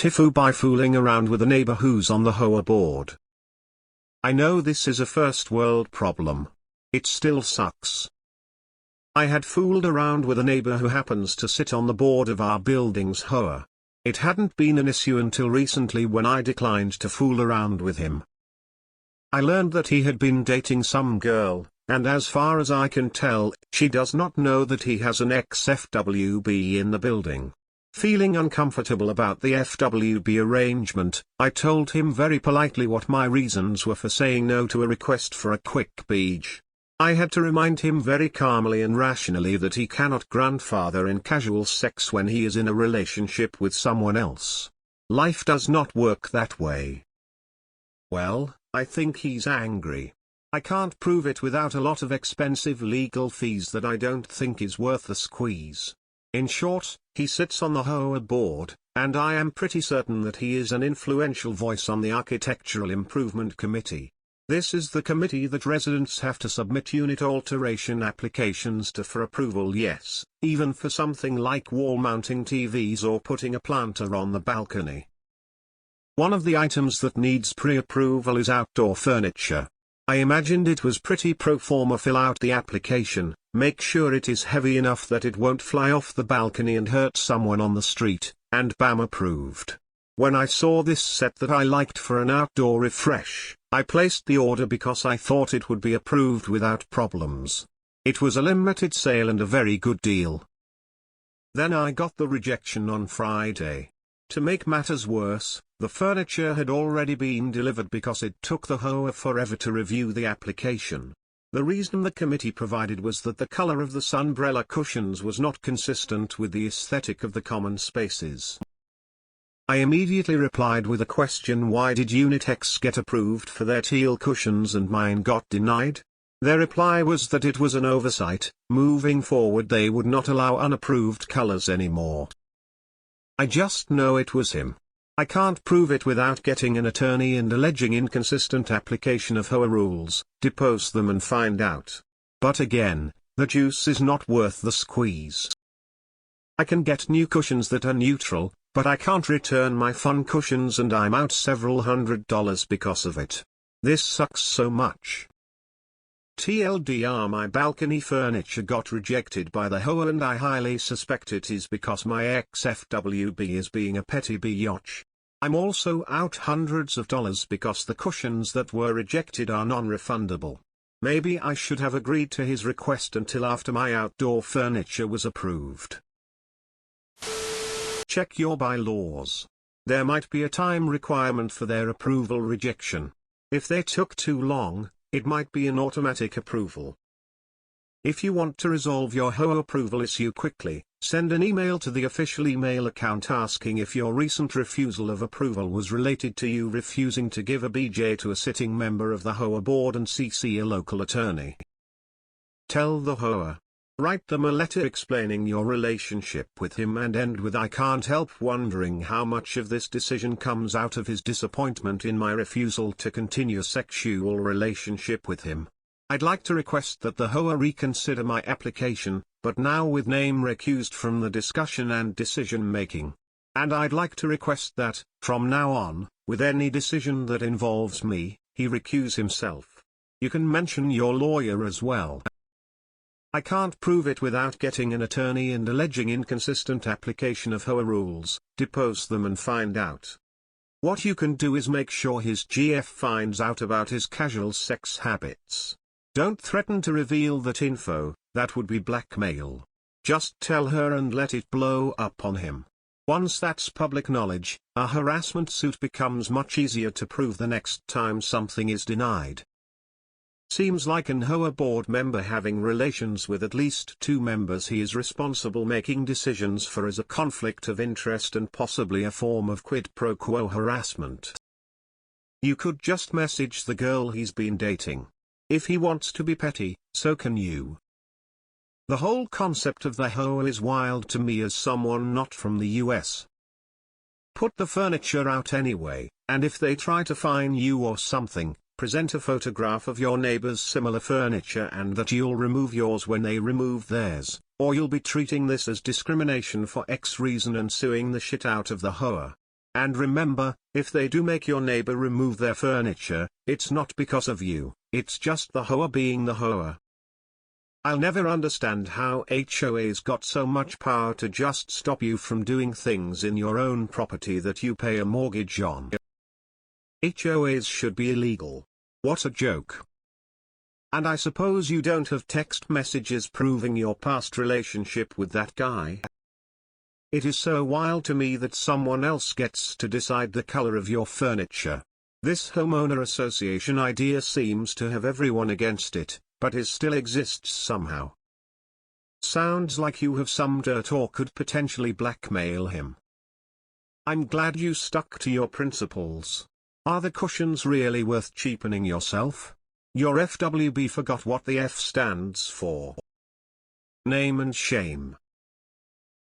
TIFU by fooling around with a neighbor who's on the HOA board. I know this is a first world problem. It still sucks. I had fooled around with a neighbor who happens to sit on the board of our building's HOA. It hadn't been an issue until recently when I declined to fool around with him. I learned that he had been dating some girl, and as far as I can tell, she does not know that he has an ex-FWB in the building. Feeling uncomfortable about the FWB arrangement, I told him very politely what my reasons were for saying no to a request for a quick beach. I had to remind him very calmly and rationally that he cannot grandfather in casual sex when he is in a relationship with someone else. Life does not work that way. Well, I think he's angry. I can't prove it without a lot of expensive legal fees that I don't think is worth the squeeze. In short, he sits on the HOA board, and I am pretty certain that he is an influential voice on the Architectural Improvement Committee. This is the committee that residents have to submit unit alteration applications to for approval, yes, even for something like wall mounting TVs or putting a planter on the balcony. One of the items that needs pre-approval is outdoor furniture. I imagined it was pretty pro forma. Fill out the application, make sure it is heavy enough that it won't fly off the balcony and hurt someone on the street, and bam, approved. When I saw this set that I liked for an outdoor refresh, I placed the order because I thought it would be approved without problems. It was a limited sale and a very good deal. Then I got the rejection on Friday. To make matters worse, the furniture had already been delivered because it took the HOA forever to review the application. The reason the committee provided was that the color of the sunbrella cushions was not consistent with the aesthetic of the common spaces. I immediately replied with a question: why did Unit X get approved for their teal cushions and mine got denied? Their reply was that it was an oversight, moving forward they would not allow unapproved colors anymore. I just know it was him. I can't prove it without getting an attorney and alleging inconsistent application of HOA rules, depose them and find out. But again, the juice is not worth the squeeze. I can get new cushions that are neutral, but I can't return my fun cushions and I'm out several $100s because of it. This sucks so much. TLDR, my balcony furniture got rejected by the HOA and I highly suspect it is because my ex-FWB is being a petty biatch. I'm also out hundreds of dollars because the cushions that were rejected are non-refundable. Maybe I should have agreed to his request until after my outdoor furniture was approved. Check your bylaws. There might be a time requirement for their approval rejection. If they took too long, it might be an automatic approval. If you want to resolve your HOA approval issue quickly, send an email to the official email account asking if your recent refusal of approval was related to you refusing to give a BJ to a sitting member of the HOA board and CC a local attorney. Tell the HOA. Write them a letter explaining your relationship with him and end with: I can't help wondering how much of this decision comes out of his disappointment in my refusal to continue a sexual relationship with him. I'd like to request that the HOA reconsider my application, but now with name recused from the discussion and decision making. And I'd like to request that, from now on, with any decision that involves me, he recuse himself. You can mention your lawyer as well. I can't prove it without getting an attorney and alleging inconsistent application of HOA rules, depose them and find out. What you can do is make sure his GF finds out about his casual sex habits. Don't threaten to reveal that info, that would be blackmail. Just tell her and let it blow up on him. Once that's public knowledge, a harassment suit becomes much easier to prove the next time something is denied. Seems like an HOA board member having relations with at least two members he is responsible making decisions for is a conflict of interest and possibly a form of quid pro quo harassment. You could just message the girl he's been dating. If he wants to be petty, so can you. The whole concept of the HOA is wild to me as someone not from the US. Put the furniture out anyway, and if they try to fine you or something, present a photograph of your neighbor's similar furniture and that you'll remove yours when they remove theirs, or you'll be treating this as discrimination for X reason and suing the shit out of the HOA. And remember, if they do make your neighbor remove their furniture, it's not because of you, it's just the HOA being the HOA. I'll never understand how HOAs got so much power to just stop you from doing things in your own property that you pay a mortgage on. HOAs should be illegal. What a joke. And I suppose you don't have text messages proving your past relationship with that guy? It is so wild to me that someone else gets to decide the color of your furniture. This homeowner association idea seems to have everyone against it, but it still exists somehow. Sounds like you have some dirt or could potentially blackmail him. I'm glad you stuck to your principles. Are the cushions really worth cheapening yourself? Your FWB forgot what the F stands for. Name and shame.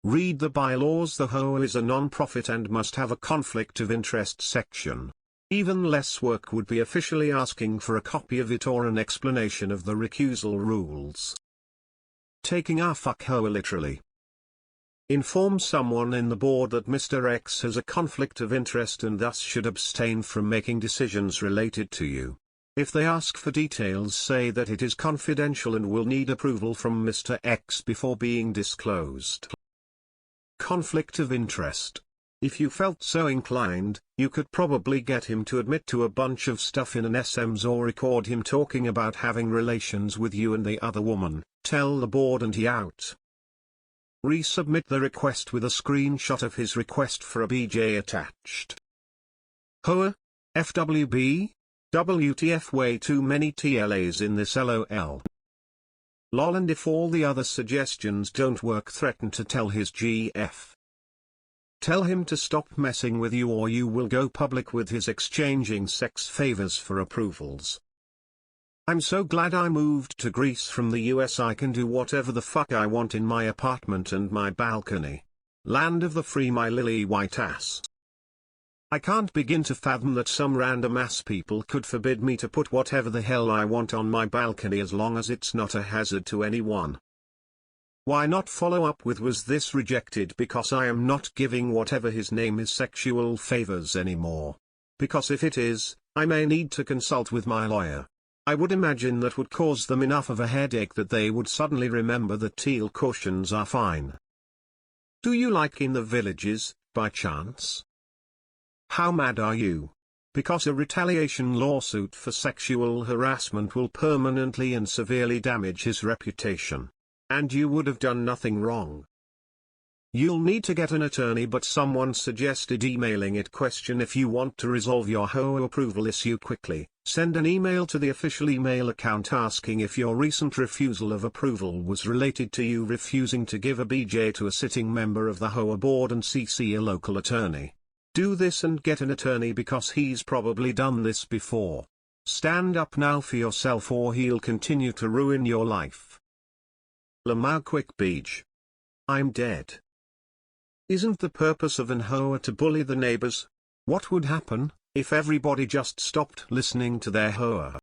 Read the bylaws. The HOA is a non-profit and must have a conflict of interest section. Even less work would be officially asking for a copy of it or an explanation of the recusal rules. Taking our fuck HOA literally. Inform someone in the board that Mr. X has a conflict of interest and thus should abstain from making decisions related to you. If they ask for details, say that it is confidential and will need approval from Mr. X before being disclosed. Conflict of interest. If you felt so inclined, you could probably get him to admit to a bunch of stuff in an SMs or record him talking about having relations with you and the other woman, tell the board and he out. Resubmit the request with a screenshot of his request for a BJ attached. HOA? FWB? WTF, way too many TLAs in this LOL. Lol, and if all the other suggestions don't work, threaten to tell his GF. Tell him to stop messing with you or you will go public with his exchanging sex favors for approvals. I'm so glad I moved to Greece from the US. I can do whatever the fuck I want in my apartment and my balcony. Land of the free, my lily white ass. I can't begin to fathom that some random ass people could forbid me to put whatever the hell I want on my balcony as long as it's not a hazard to anyone. Why not follow up with, was this rejected because I am not giving whatever his name is sexual favors anymore? Because if it is, I may need to consult with my lawyer. I would imagine that would cause them enough of a headache that they would suddenly remember that teal cushions are fine. Do you like In the Villages, by chance? How mad are you? Because a retaliation lawsuit for sexual harassment will permanently and severely damage his reputation. And you would have done nothing wrong. You'll need to get an attorney, but someone suggested emailing it. Question: if you want to resolve your HOA approval issue quickly, send an email to the official email account asking if your recent refusal of approval was related to you refusing to give a BJ to a sitting member of the HOA board, and CC a local attorney. Do this and get an attorney because he's probably done this before. Stand up now for yourself or he'll continue to ruin your life. Lamau Quick Beach. I'm dead. Isn't the purpose of an HOA to bully the neighbors? What would happen if everybody just stopped listening to their HOA?